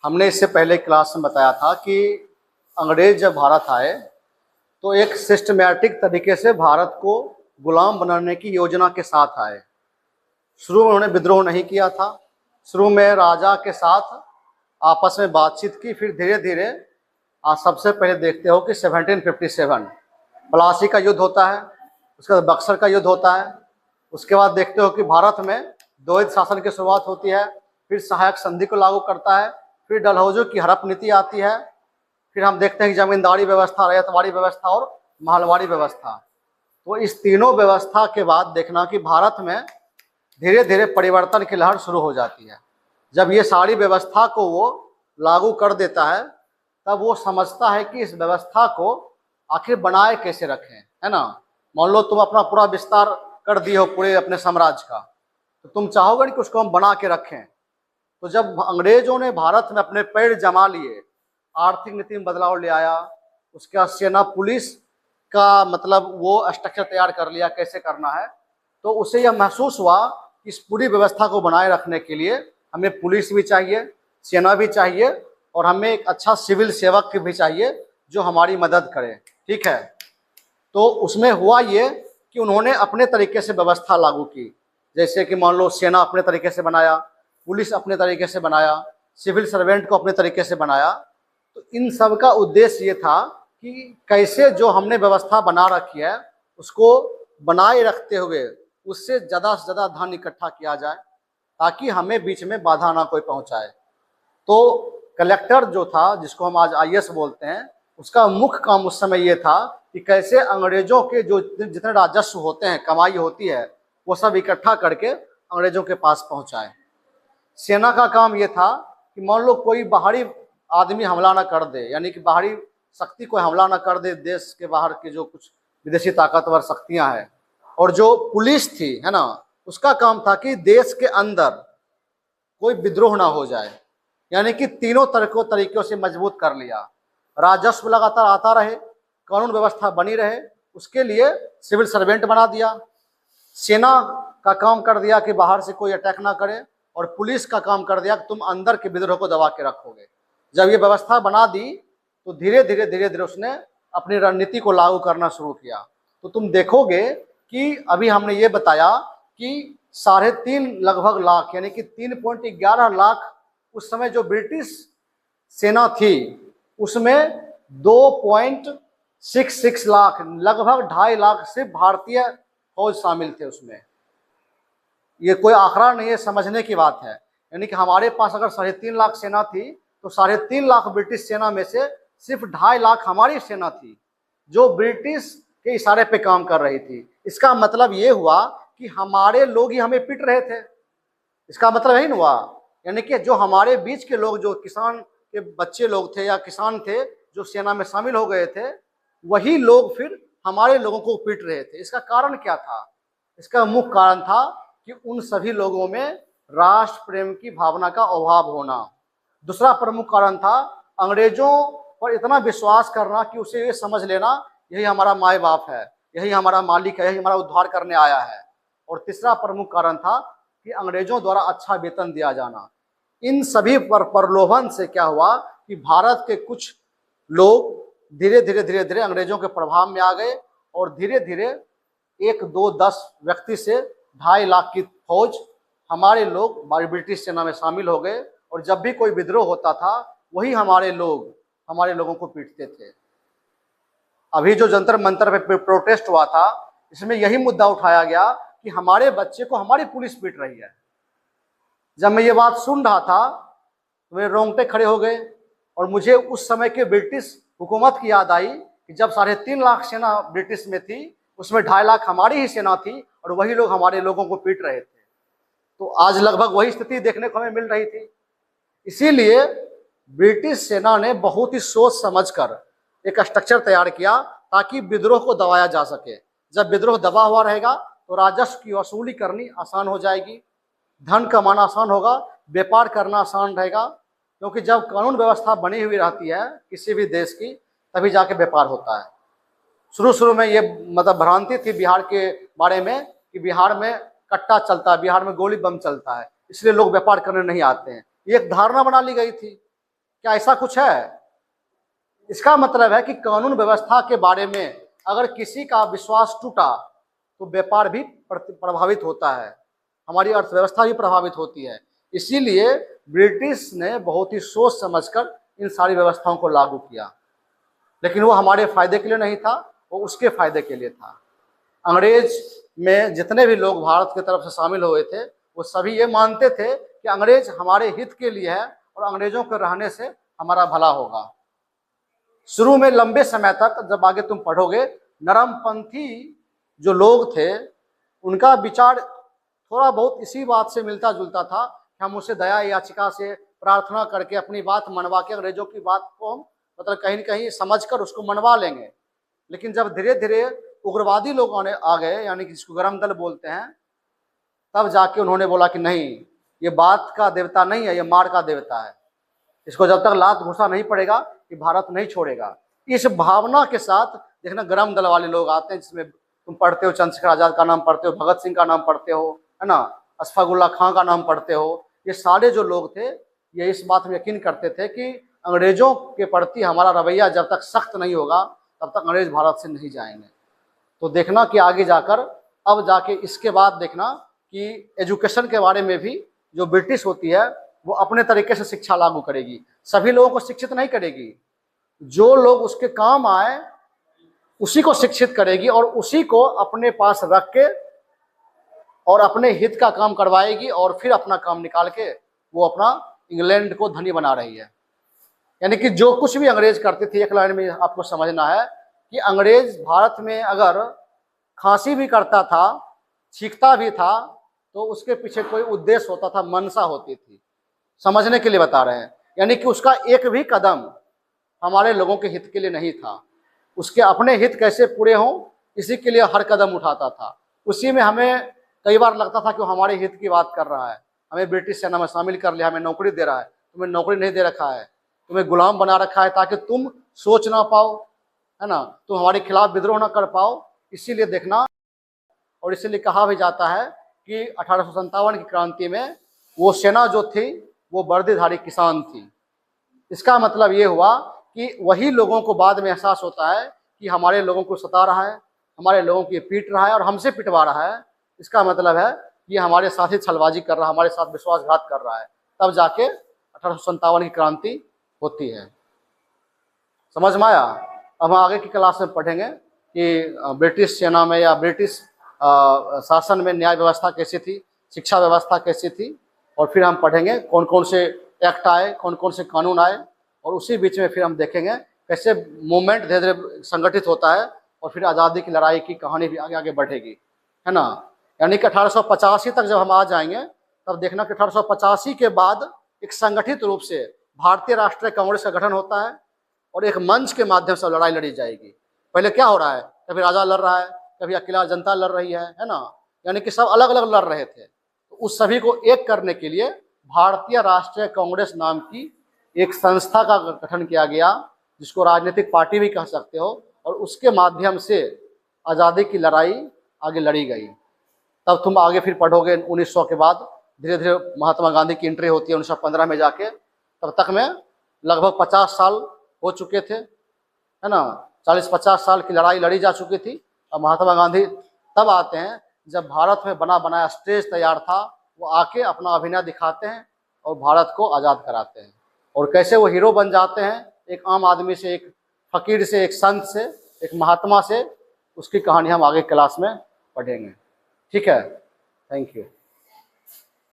हमने इससे पहले क्लास में बताया था कि अंग्रेज जब भारत आए तो एक सिस्टमैटिक तरीके से भारत को गुलाम बनाने की योजना के साथ आए। शुरू में उन्होंने विद्रोह नहीं किया था। शुरू में राजा के साथ आपस में बातचीत की, फिर धीरे धीरे आज सबसे पहले देखते हो कि 1757 प्लासी का युद्ध होता है, उसके बाद बक्सर का युद्ध होता है। उसके बाद देखते हो कि भारत में द्वैध शासन की शुरुआत होती है, फिर सहायक संधि को लागू करता है, फिर डलहौजी की हड़प नीति आती है, फिर हम देखते हैं कि जमींदारी व्यवस्था, रैयतवाड़ी व्यवस्था और महलवाड़ी व्यवस्था। तो इस तीनों व्यवस्था के बाद देखना कि भारत में धीरे धीरे परिवर्तन की लहर शुरू हो जाती है। जब ये सारी व्यवस्था को वो लागू कर देता है तब वो समझता है कि इस व्यवस्था को आखिर बनाए कैसे रखें, है ना। मान लो तुम अपना पूरा विस्तार कर दिए हो पूरे अपने साम्राज्य का, तो तुम चाहोगे कि उसको हम बना के रखें। तो जब अंग्रेजों ने भारत में अपने पैर जमा लिए, आर्थिक नीति में बदलाव ले आया, उसके बाद सेना पुलिस का मतलब वो स्ट्रक्चर तैयार कर लिया कैसे करना है, तो उसे यह महसूस हुआ कि इस पूरी व्यवस्था को बनाए रखने के लिए हमें पुलिस भी चाहिए, सेना भी चाहिए और हमें एक अच्छा सिविल सेवक भी चाहिए जो हमारी मदद करे। ठीक है, तो उसमें हुआ ये कि उन्होंने अपने तरीके से व्यवस्था लागू की। जैसे कि मान लो सेना अपने तरीके से बनाया, पुलिस अपने तरीके से बनाया, सिविल सर्वेंट को अपने तरीके से बनाया। तो इन सब का उद्देश्य ये था कि कैसे जो हमने व्यवस्था बना रखी है उसको बनाए रखते हुए उससे ज़्यादा से ज़्यादा धन इकट्ठा किया जाए ताकि हमें बीच में बाधा ना कोई पहुंचाए। तो कलेक्टर जो था, जिसको हम आज आईएएस बोलते हैं, उसका मुख्य काम उस समय ये था कि कैसे अंग्रेजों के जो जितने राजस्व होते हैं, कमाई होती है, वो सब इकट्ठा करके अंग्रेजों के पास पहुंचाए। सेना का काम ये था कि मान लो कोई बाहरी आदमी हमला ना कर दे, यानी कि बाहरी शक्ति कोई हमला ना कर दे, देश के बाहर के जो कुछ विदेशी ताकतवर शक्तियां हैं। और जो पुलिस थी, है ना, उसका काम था कि देश के अंदर कोई विद्रोह ना हो जाए, यानी कि तीनों तरीकों से मजबूत कर लिया। राजस्व लगातार आता रहे, कानून व्यवस्था बनी रहे, उसके लिए सिविल सर्वेंट बना दिया। सेना का काम कर दिया कि बाहर से कोई अटैक ना करे, और पुलिस का काम कर दिया कि तुम अंदर के विद्रोह को दबा के रखोगे। जब ये व्यवस्था बना दी तो धीरे धीरे उसने अपनी रणनीति को लागू करना शुरू किया। तो तुम देखोगे कि अभी हमने ये बताया कि 3.5 लगभग लाख, यानी कि 3.11 लाख उस समय जो ब्रिटिश सेना थी, उसमें 2.66 लाख, लगभग 2.5 लाख सिर्फ भारतीय फौज शामिल थे उसमें। ये कोई आंकड़ा नहीं है, समझने की बात है। यानी कि हमारे पास अगर 3.5 लाख सेना थी तो 3.5 लाख ब्रिटिश सेना में से सिर्फ 2.5 लाख हमारी सेना थी जो ब्रिटिश के इशारे पे काम कर रही थी। इसका मतलब ये हुआ कि हमारे लोग ही हमें पीट रहे थे। इसका मतलब यही हुआ, यानी कि जो हमारे बीच के लोग, जो किसान के बच्चे लोग थे या किसान थे जो सेना में शामिल हो गए थे, वही लोग फिर हमारे लोगों को पीट रहे थे। इसका कारण क्या था? इसका मुख्य कारण था कि उन सभी लोगों में राष्ट्र प्रेम की भावना का अभाव होना। दूसरा प्रमुख कारण था अंग्रेजों पर इतना विश्वास करना कि उसे ये समझ लेना यही हमारा माए बाप है, यही हमारा मालिक है, यही हमारा उद्धार करने आया है। और तीसरा प्रमुख कारण था कि अंग्रेजों द्वारा अच्छा वेतन दिया जाना। इन सभी पर प्रलोभन से क्या हुआ कि भारत के कुछ लोग धीरे धीरे अंग्रेजों के प्रभाव में आ गए और धीरे धीरे 1, 2, 10 व्यक्ति से 2.5 लाख की फौज हमारे लोग ब्रिटिश सेना में शामिल हो गए। और जब भी कोई विद्रोह होता था वही हमारे लोगों को पीटते थे। अभी जो जंतर मंतर पे प्रोटेस्ट हुआ था, इसमें यही मुद्दा उठाया गया कि हमारे बच्चे को हमारी पुलिस पीट रही है। जब मैं ये बात सुन रहा था तो मेरे रोंगटे खड़े हो गए और मुझे उस समय के ब्रिटिश हुकूमत की याद आई कि जब 3.5 लाख सेना ब्रिटिश में थी, उसमें 2.5 लाख हमारी ही सेना थी और वही लोग हमारे लोगों को पीट रहे थे। तो आज लगभग वही स्थिति देखने को हमें मिल रही थी। इसीलिए ब्रिटिश सेना ने बहुत ही सोच समझकर एक स्ट्रक्चर तैयार किया ताकि विद्रोह को दबाया जा सके। जब विद्रोह दबा हुआ रहेगा तो राजस्व की वसूली करनी आसान हो जाएगी, धन कमाना आसान होगा, व्यापार करना आसान रहेगा। क्योंकि जब कानून व्यवस्था बनी हुई रहती है किसी भी देश की, तभी जाके व्यापार होता है। शुरू में ये मतलब भ्रांति थी बिहार के बारे में कि बिहार में कट्टा चलता है, बिहार में गोली बम चलता है, इसलिए लोग व्यापार करने नहीं आते हैं। ये एक धारणा बना ली गई थी। क्या ऐसा कुछ है? इसका मतलब है कि कानून व्यवस्था के बारे में अगर किसी का विश्वास टूटा तो व्यापार भी प्रभावित होता है, हमारी अर्थव्यवस्था भी प्रभावित होती है। इसीलिए ब्रिटिश ने बहुत ही सोच समझकर इन सारी व्यवस्थाओं को लागू किया, लेकिन वो हमारे फायदे के लिए नहीं था, वो उसके फायदे के लिए था। अंग्रेज में जितने भी लोग भारत की तरफ से शामिल हुए थे वो सभी ये मानते थे कि अंग्रेज हमारे हित के लिए है और अंग्रेजों के रहने से हमारा भला होगा। शुरू में लंबे समय तक, जब आगे तुम पढ़ोगे, नरमपंथी जो लोग थे उनका विचार थोड़ा बहुत इसी बात से मिलता जुलता था कि हम उसे दया याचिका से प्रार्थना करके अपनी बात मनवा के अंग्रेजों की बात को हम मतलब कहीं न कहीं समझकर उसको मनवा लेंगे। लेकिन जब धीरे धीरे उग्रवादी लोग आ गए, यानी कि जिसको गरम दल बोलते हैं, तब जाके उन्होंने बोला कि नहीं, ये बात का देवता नहीं है, ये मार का देवता है, इसको जब तक लात घुसा नहीं पड़ेगा कि भारत नहीं छोड़ेगा। इस भावना के साथ देखना गरम दल वाले लोग आते हैं, जिसमें तुम पढ़ते हो चंद्रशेखर आजाद का नाम पढ़ते हो, भगत सिंह का नाम पढ़ते हो, है ना, अशफाकुल्ला खां का नाम पढ़ते हो। ये सारे जो लोग थे ये इस बात में यकीन करते थे कि अंग्रेजों के प्रति हमारा रवैया जब तक सख्त नहीं होगा तब तक अंग्रेज भारत से नहीं जाएंगे। तो देखना कि आगे जाकर, अब जाके इसके बाद देखना कि एजुकेशन के बारे में भी जो ब्रिटिश होती है वो अपने तरीके से शिक्षा लागू करेगी, सभी लोगों को शिक्षित नहीं करेगी, जो लोग उसके काम आए उसी को शिक्षित करेगी और उसी को अपने पास रख के और अपने हित का काम करवाएगी और फिर अपना काम निकाल के वो अपना इंग्लैंड को धनी बना रही है। यानी कि जो कुछ भी अंग्रेज करते थे, एक लाइन में आपको समझना है कि अंग्रेज भारत में अगर खांसी भी करता था, छींकता भी था, तो उसके पीछे कोई उद्देश्य होता था, मनसा होती थी। समझने के लिए बता रहे हैं, यानी कि उसका एक भी कदम हमारे लोगों के हित के लिए नहीं था, उसके अपने हित कैसे पूरे हों इसी के लिए हर कदम उठाता था। उसी में हमें कई बार लगता था कि वो हमारे हित की बात कर रहा है, हमें ब्रिटिश सेना में शामिल कर लिया, हमें नौकरी दे रहा है, तुम्हें नौकरी नहीं दे रखा है, तुम्हें गुलाम बना रखा है ताकि तुम सोच ना पाओ, है ना, तुम हमारे खिलाफ विद्रोह ना कर पाओ। इसीलिए देखना, और इसीलिए कहा भी जाता है कि 1857 की क्रांति में वो सेना जो थी वो वर्दीधारी किसान थी। इसका मतलब ये हुआ कि वही लोगों को बाद में एहसास होता है कि हमारे लोगों को सता रहा है, हमारे लोगों को पीट रहा है और हमसे पिटवा रहा है, इसका मतलब है कि हमारे साथ ही छलबाजी कर रहा है, हमारे साथ विश्वासघात कर रहा है। तब जाके 1857 की क्रांति होती है। समझ में आया? अब हम आगे की क्लास में पढ़ेंगे कि ब्रिटिश सेना में या ब्रिटिश शासन में न्याय व्यवस्था कैसी थी, शिक्षा व्यवस्था कैसी थी, और फिर हम पढ़ेंगे कौन कौन से एक्ट आए, कौन कौन से कानून आए, और उसी बीच में फिर हम देखेंगे कैसे मूवमेंट धीरे धीरे संगठित होता है और फिर आज़ादी की लड़ाई की कहानी भी आगे आगे बढ़ेगी, है ना। यानी कि 1885 तक जब हम आ जाएंगे तब देखना कि 1885 के बाद एक संगठित रूप से भारतीय राष्ट्रीय कांग्रेस का गठन होता है और एक मंच के माध्यम से लड़ाई लड़ी जाएगी। पहले क्या हो रहा है, कभी राजा लड़ रहा है, कभी अकेला जनता लड़ रही है ना, यानी कि सब अलग अलग लड़ रहे थे। तो उस सभी को एक करने के लिए भारतीय राष्ट्रीय कांग्रेस नाम की एक संस्था का गठन किया गया, जिसको राजनीतिक पार्टी भी कह सकते हो, और उसके माध्यम से आज़ादी की लड़ाई आगे लड़ी गई। तब तुम आगे फिर पढ़ोगे 1900 के बाद धीरे धीरे महात्मा गांधी की एंट्री होती है 1915 में जाके। तब तक में लगभग 50 साल हो चुके थे, है ना, 40-50 साल की लड़ाई लड़ी जा चुकी थी। और महात्मा गांधी तब आते हैं जब भारत में बना बनाया स्टेज तैयार था, वो आके अपना अभिनय दिखाते हैं और भारत को आज़ाद कराते हैं। और कैसे वो हीरो बन जाते हैं, एक आम आदमी से, एक फकीर से, एक संत से, एक महात्मा से, उसकी कहानी हम आगे क्लास में पढ़ेंगे। ठीक है, थैंक यू।